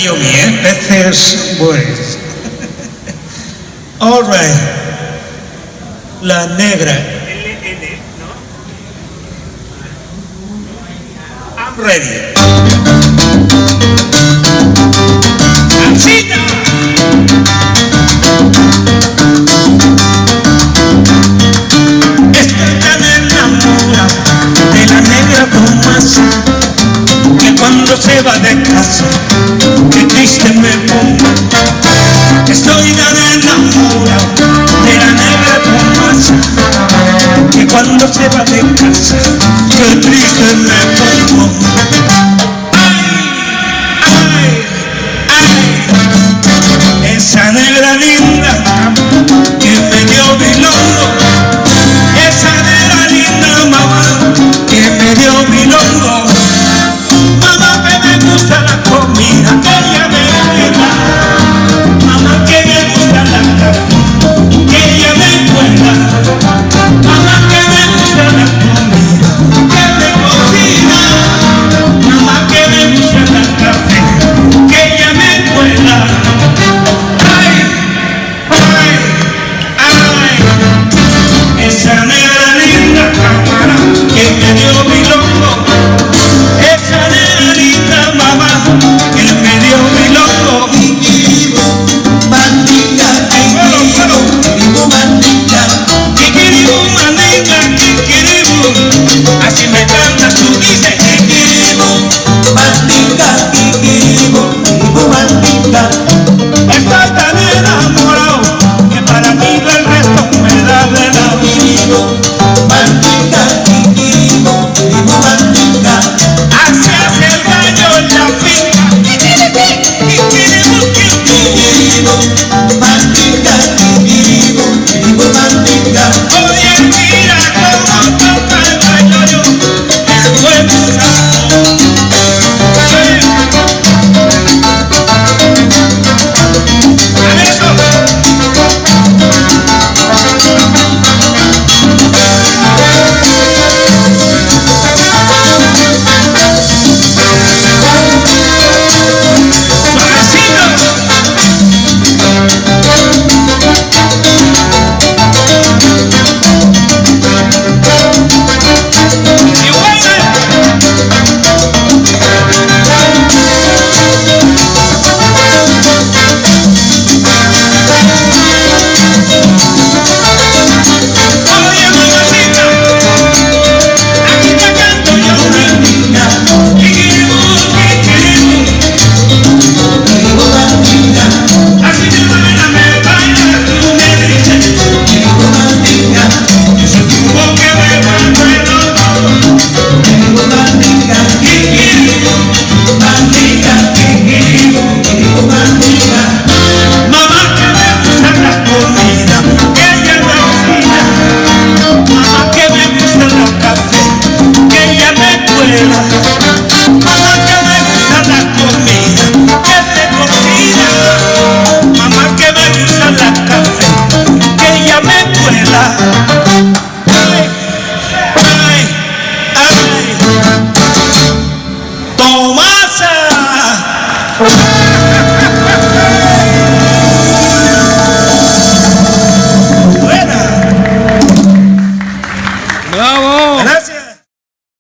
yo bien, peces, boys. All right. La negra. LN, ¿no? I'm ready. ¡Ansita! Estoy tan enamorado de la negra Tomasa, que cuando se va de casa, qué triste me pongo. Estoy tan enamorado de la negra Tomasa, que cuando se va de casa, qué triste me pongo. Ay, ay, ay, esa negra linda que me dio bilongo, esa negra linda mamá que me dio bilongo. Mamá que me gusta la comida que ella me da, mamá que me gusta la carne que ella me cuela, mamá que me gusta la comida que me cocina, mamá que me gusta la carne que ella me cuela. Ay, ay, ay, esa negra linda cámara que me dio bilongo, esa negra linda mamá que me dio bilongo. Kikiribu, mandinga, kikiribu, así me canta, tú dices kikiribu, mandinga, kikiribu, mandinga. Estoy tan enamorado que para mí el resto me da de la vida. Mandinga, kikiribu, mandinga. Así hace el gallo en la finca. Kikiribu, kikiribu, kikiribu.